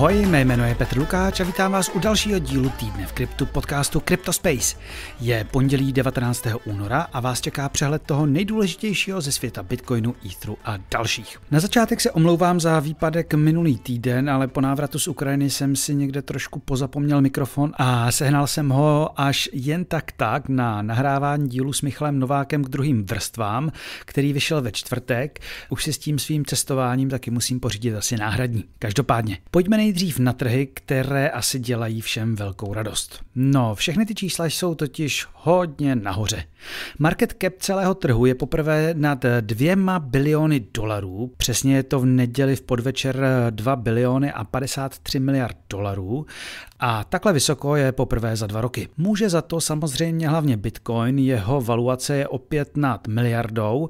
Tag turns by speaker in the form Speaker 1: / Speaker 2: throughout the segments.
Speaker 1: Ahoj, mé jméno je Petr Lukáč a vítám vás u dalšího dílu týdne v kryptu podcastu CryptoSpace. Je pondělí 19. února a vás čeká přehled toho nejdůležitějšího ze světa Bitcoinu, Etheru a dalších. Na začátek se omlouvám za výpadek minulý týden, ale po návratu z Ukrajiny jsem si někde trošku pozapomněl mikrofon a sehnal jsem ho až jen tak na nahrávání dílu s Michalem Novákem k druhým vrstvám, který vyšel ve čtvrtek. Už si s tím svým cestováním taky musím pořídit asi náhradní. Každopádně, pojďme nejdřív na trhy, které asi dělají všem velkou radost. No, všechny ty čísla jsou totiž hodně nahoře. Market cap celého trhu je poprvé nad 2 biliony dolarů, přesně je to v neděli v podvečer 2 biliony a 53 miliard dolarů a takhle vysoko je poprvé za 2 roky. Může za to samozřejmě hlavně Bitcoin, jeho valuace je opět nad miliardou,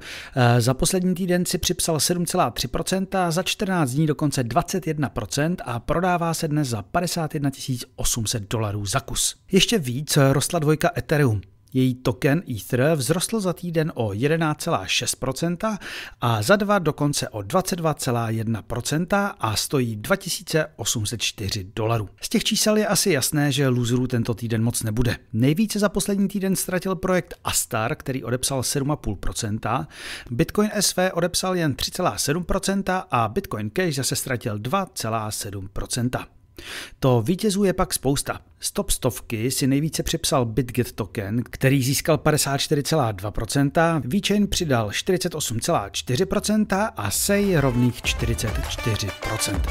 Speaker 1: za poslední týden si připsal 7,3%, za 14 dní dokonce 21% a prodává se dnes za 51 800 dolarů za kus. Ještě víc rostla dvojka Ethereum. Její token Ether vzrostl za týden o 11,6% a za 2 dokonce o 22,1% a stojí 2804 dolarů. Z těch čísel je asi jasné, že loserů tento týden moc nebude. Nejvíce za poslední týden ztratil projekt Astar, který odepsal 7,5%, Bitcoin SV odepsal jen 3,7% a Bitcoin Cash zase ztratil 2,7%. To vítězů je pak spousta. Z top stovky si nejvíce připsal BitGet token, který získal 54,2%, VeChain přidal 48,4% a SEI rovných 44%.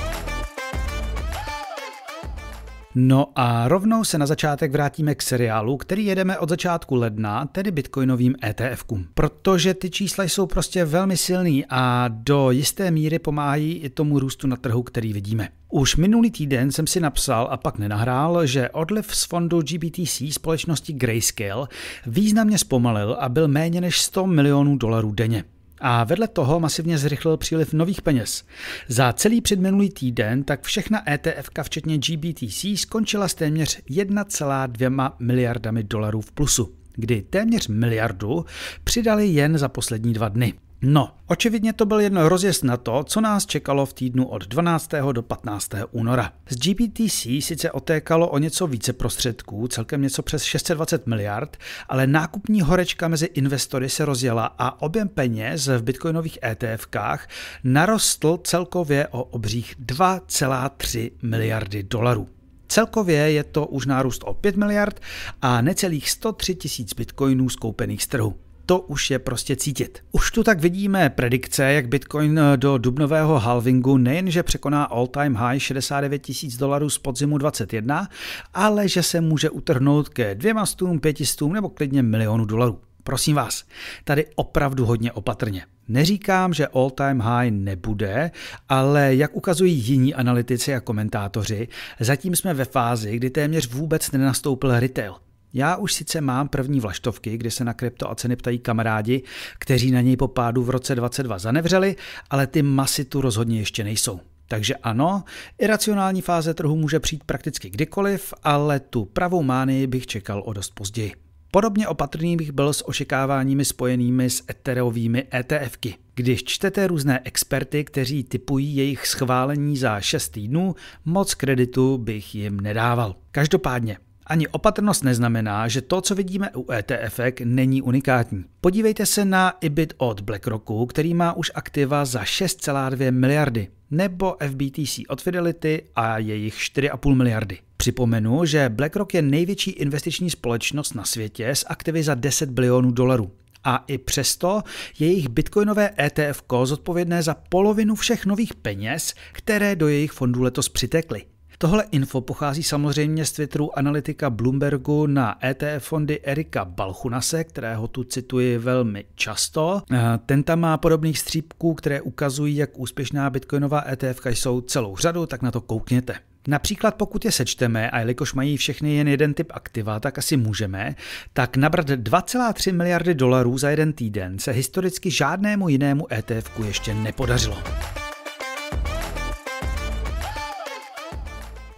Speaker 1: No a rovnou se na začátek vrátíme k seriálu, který jedeme od začátku ledna, tedy bitcoinovým ETFkům. Protože ty čísla jsou prostě velmi silný a do jisté míry pomáhají i tomu růstu na trhu, který vidíme. Už minulý týden jsem si napsal a pak nenahrál, že odliv z fondu GBTC společnosti Grayscale významně zpomalil a byl méně než 100 milionů dolarů denně. A vedle toho masivně zrychlil příliv nových peněz. Za celý předminulý týden tak všechna ETFka včetně GBTC skončila s téměř 1,2 miliardami dolarů v plusu, kdy téměř miliardu přidali jen za poslední 2 dny. No, očividně to byl jen rozjezd na to, co nás čekalo v týdnu od 12. do 15. února. Z GBTC sice otékalo o něco více prostředků, celkem něco přes 620 miliard, ale nákupní horečka mezi investory se rozjela a objem peněz v bitcoinových ETFkách narostl celkově o obřích 2,3 miliardy dolarů. Celkově je to už nárůst o 5 miliard a necelých 103 tisíc bitcoinů skoupených z trhu. To už je prostě cítit. Už tu tak vidíme predikce, jak Bitcoin do dubnového halvingu nejenže překoná all-time high 69 tisíc dolarů z podzimu 21, ale že se může utrhnout ke 200, 500 nebo klidně milionu dolarů. Prosím vás, tady opravdu hodně opatrně. Neříkám, že all-time high nebude, ale jak ukazují jiní analytici a komentátoři, zatím jsme ve fázi, kdy téměř vůbec nenastoupil retail. Já už sice mám první vlaštovky, kdy se na krypto a ceny ptají kamarádi, kteří na něj po pádu v roce 2022 zanevřeli, ale ty masy tu rozhodně ještě nejsou. Takže ano, iracionální fáze trhu může přijít prakticky kdykoliv, ale tu pravou mánii bych čekal o dost později. Podobně opatrný bych byl s očekáváními spojenými s ethereovými ETFky. Když čtete různé experty, kteří tipují jejich schválení za 6 týdnů, moc kreditu bych jim nedával. Každopádně, ani opatrnost neznamená, že to, co vidíme u ETFek, není unikátní. Podívejte se na IBIT od BlackRocku, který má už aktiva za 6,2 miliardy, nebo FBTC od Fidelity a jejich 4,5 miliardy. Připomenu, že BlackRock je největší investiční společnost na světě s aktivy za 10 bilionů dolarů. A i přesto je jejich bitcoinové ETFko zodpovědné za polovinu všech nových peněz, které do jejich fondů letos přitekly. Tohle info pochází samozřejmě z Twitteru analytika Bloombergu na ETF fondy Erika Balchunase, kterého tu cituji velmi často. Ten tam má podobných střípků, které ukazují, jak úspěšná bitcoinová ETFka jsou celou řadu, tak na to koukněte. Například pokud je sečteme, a jelikož mají všechny jen jeden typ aktiva, tak asi můžeme, tak nabrat 2,3 miliardy dolarů za jeden týden se historicky žádnému jinému ETFku ještě nepodařilo.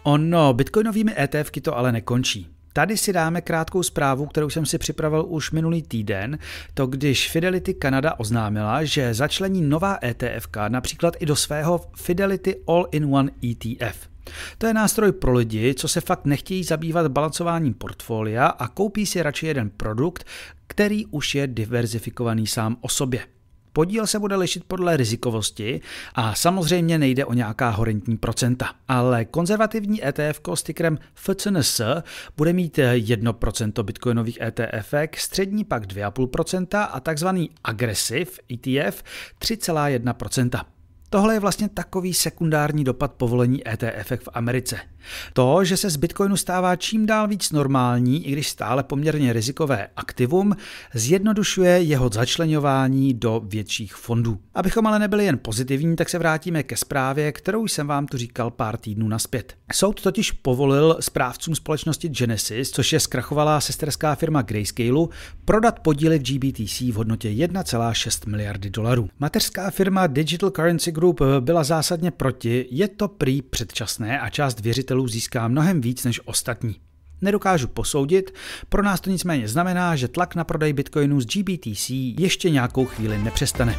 Speaker 1: Ono, bitcoinovými ETFky to ale nekončí. Tady si dáme krátkou zprávu, kterou jsem si připravil už minulý týden, to když Fidelity Canada oznámila, že začlení nová ETFka například i do svého Fidelity All-in-One ETF. To je nástroj pro lidi, co se fakt nechtějí zabývat balancováním portfolia a koupí si radši jeden produkt, který už je diverzifikovaný sám o sobě. Podíl se bude lišit podle rizikovosti a samozřejmě nejde o nějaká horentní procenta. Ale konzervativní ETF s tickerem FCNS bude mít 1% bitcoinových ETFek, střední pak 2,5% a takzvaný Aggressive ETF 3,1%. Tohle je vlastně takový sekundární dopad povolení ETFek v Americe. To, že se z Bitcoinu stává čím dál víc normální, i když stále poměrně rizikové aktivum, zjednodušuje jeho začleňování do větších fondů. Abychom ale nebyli jen pozitivní, tak se vrátíme ke zprávě, kterou jsem vám tu říkal pár týdnů nazpět. Soud totiž povolil správcům společnosti Genesis, což je zkrachovalá sesterská firma Grayscaleu, prodat podíly v GBTC v hodnotě 1,6 miliardy dolarů. Mateřská firma Digital Currency Group byla zásadně proti, je to prý předčasné a část věřitelů získá mnohem víc než ostatní. Nedokážu posoudit, pro nás to nicméně znamená, že tlak na prodej bitcoinů z GBTC ještě nějakou chvíli nepřestane.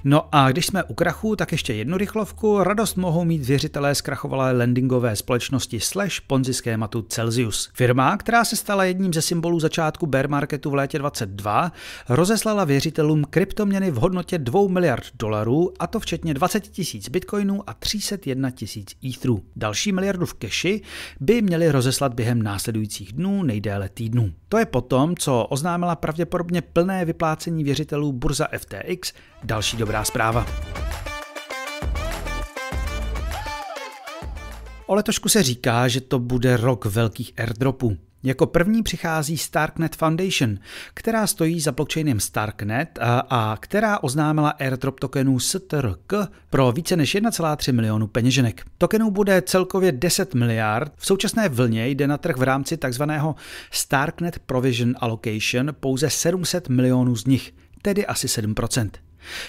Speaker 1: No a když jsme u krachu, tak ještě jednu rychlovku. Radost mohou mít věřitelé zkrachovalé lendingové společnosti / Ponzi schématu Celsius. Firma, která se stala jedním ze symbolů začátku bear marketu v létě 2022, rozeslala věřitelům kryptoměny v hodnotě 2 miliard dolarů, a to včetně 20 000 bitcoinů a 301 000 etherů. Další miliardu v keši by měli rozeslat během následujících dnů, nejdéle týdnů. To je potom, co oznámila pravděpodobně plné vyplácení věřitelů burza FTX. Další dobrá zpráva. O letošku se říká, že to bude rok velkých airdropů. Jako první přichází Starknet Foundation, která stojí za blockchainem Starknet a která oznámila airdrop tokenů STRK pro více než 1,3 milionu peněženek. Tokenů bude celkově 10 miliard, v současné vlně jde na trh v rámci takzvaného Starknet Provision Allocation pouze 700 milionů z nich, tedy asi 7%.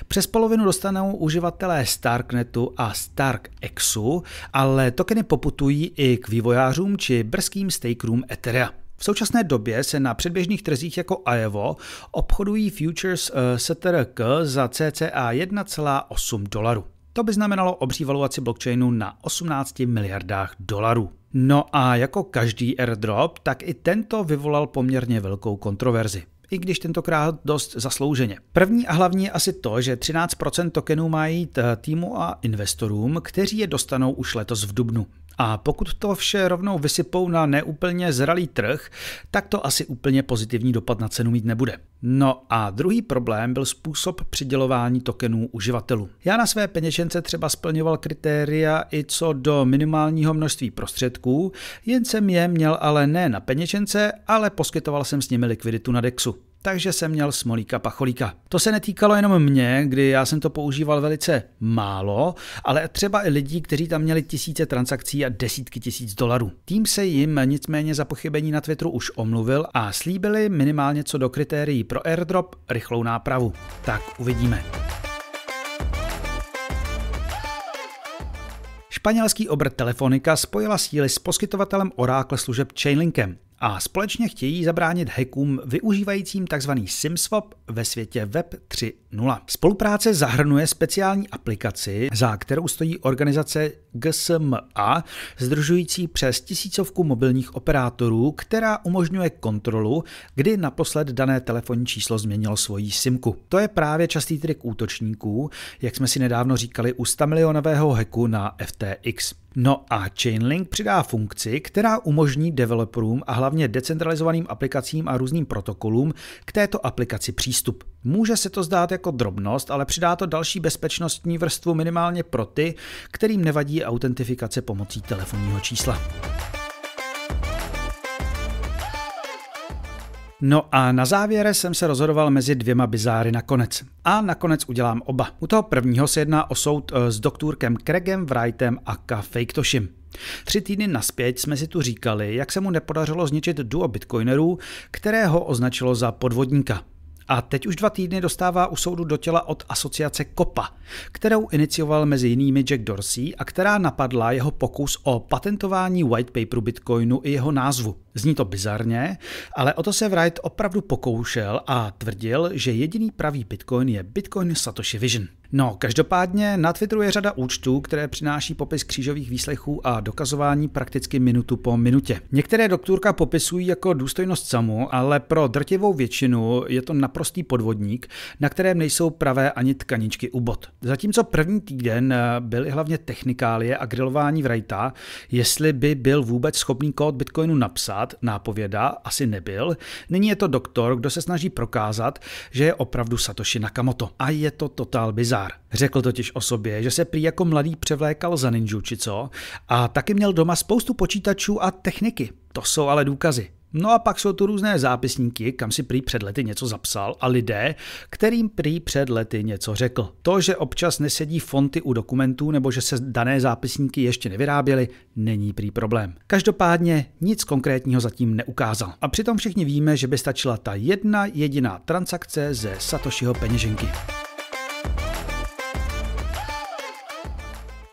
Speaker 1: Přes polovinu dostanou uživatelé Starknetu a StarkExu, ale tokeny poputují i k vývojářům či brzkým stakerům Etherea. V současné době se na předběžných trzích jako Aevo obchodují futures STRK za cca 1,8 dolarů. To by znamenalo obří valuaci blockchainu na 18 miliardách dolarů. No a jako každý airdrop, tak i tento vyvolal poměrně velkou kontroverzi. I když tentokrát dost zaslouženě. První a hlavní je asi to, že 13% tokenů má jít týmu a investorům, kteří je dostanou už letos v dubnu. A pokud to vše rovnou vysypou na neúplně zralý trh, tak to asi úplně pozitivní dopad na cenu mít nebude. No a druhý problém byl způsob přidělování tokenů uživatelů. Já na své peněžence třeba splňoval kritéria i co do minimálního množství prostředků, jen jsem je měl ale ne na peněžence, ale poskytoval jsem s nimi likviditu na DEXu. Takže jsem měl smolíka pacholíka. To se netýkalo jenom mě, kdy já jsem to používal velice málo, ale třeba i lidí, kteří tam měli tisíce transakcí a desítky tisíc dolarů. Tým se jim nicméně za pochybení na Twitteru už omluvil a slíbili minimálně co do kritérií pro airdrop rychlou nápravu. Tak uvidíme. Španělský obr Telefonica spojila síly s poskytovatelem Oracle služeb Chainlinkem a společně chtějí zabránit hackům využívajícím tzv. SIM swap ve světě Web 3.0. Spolupráce zahrnuje speciální aplikaci, za kterou stojí organizace GSMA, sdružující přes 1000 mobilních operátorů, která umožňuje kontrolu, kdy naposled dané telefonní číslo změnilo svoji simku. To je právě častý trik útočníků, jak jsme si nedávno říkali u 100 milionového hacku na FTX. No a Chainlink přidá funkci, která umožní developerům a hlavně decentralizovaným aplikacím a různým protokolům k této aplikaci přístup. Může se to zdát jako drobnost, ale přidá to další bezpečnostní vrstvu minimálně pro ty, kterým nevadí autentifikace pomocí telefonního čísla. No a na závěr jsem se rozhodoval mezi dvěma bizáry nakonec. A nakonec udělám oba. U toho prvního se jedná o soud s doktorkem Craigem Wrightem aka Faketoshim. 3 týdny nazpět jsme si tu říkali, jak se mu nepodařilo zničit duo bitcoinerů, které ho označilo za podvodníka. A teď už 2 týdny dostává u soudu do těla od asociace COPA, kterou inicioval mezi jinými Jack Dorsey a která napadla jeho pokus o patentování white paperu Bitcoinu i jeho názvu. Zní to bizarně, ale o to se Wright opravdu pokoušel a tvrdil, že jediný pravý Bitcoin je Bitcoin Satoshi Vision. No, každopádně na Twitteru je řada účtů, které přináší popis křížových výslechů a dokazování prakticky minutu po minutě. Některé doktorka popisují jako důstojnost samu, ale pro drtivou většinu je to naprostý podvodník, na kterém nejsou pravé ani tkaničky u bot. Zatímco první týden byly hlavně technikálie a grilování Wrighta, jestli by byl vůbec schopný kód Bitcoinu napsat, nápověda asi nebyl. Nyní je to doktor, kdo se snaží prokázat, že je opravdu Satoshi Nakamoto. A je to totál bizár. Řekl totiž o sobě, že se prý jako mladý převlékal za ninju či co a taky měl doma spoustu počítačů a techniky. To jsou ale důkazy. No a pak jsou tu různé zápisníky, kam si prý před lety něco zapsal a lidé, kterým prý před lety něco řekl. To, že občas nesedí fonty u dokumentů nebo že se dané zápisníky ještě nevyráběly, není prý problém. Každopádně nic konkrétního zatím neukázal. A přitom všichni víme, že by stačila ta jedna jediná transakce ze Satoshiho peněženky.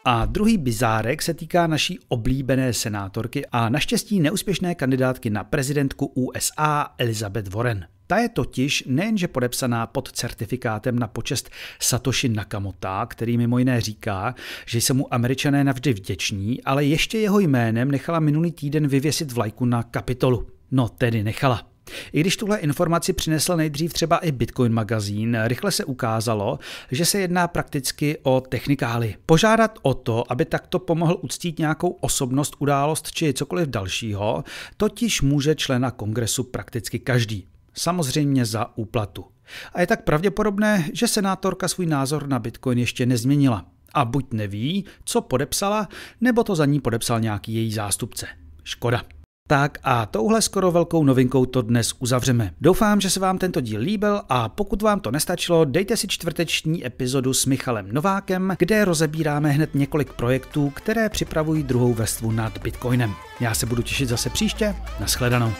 Speaker 1: A druhý bizárek se týká naší oblíbené senátorky a naštěstí neúspěšné kandidátky na prezidentku USA Elizabeth Warren. Ta je totiž nejenže podepsaná pod certifikátem na počest Satoshi Nakamota, který mimo jiné říká, že jsou mu Američané navždy vděční, ale ještě jeho jménem nechala minulý týden vyvěsit vlajku na Kapitolu. No tedy nechala. I když tuhle informaci přinesl nejdřív třeba i Bitcoin magazín, rychle se ukázalo, že se jedná prakticky o technikály. Požádat o to, aby takto pomohl uctít nějakou osobnost, událost či cokoliv dalšího, totiž může člena kongresu prakticky každý. Samozřejmě za úplatu. A je tak pravděpodobné, že senátorka svůj názor na Bitcoin ještě nezměnila. A buď neví, co podepsala, nebo to za ní podepsal nějaký její zástupce. Škoda. Tak a touhle skoro velkou novinkou to dnes uzavřeme. Doufám, že se vám tento díl líbil a pokud vám to nestačilo, dejte si čtvrteční epizodu s Michalem Novákem, kde rozebíráme hned několik projektů, které připravují druhou vrstvu nad Bitcoinem. Já se budu těšit zase příště. Nashledanou.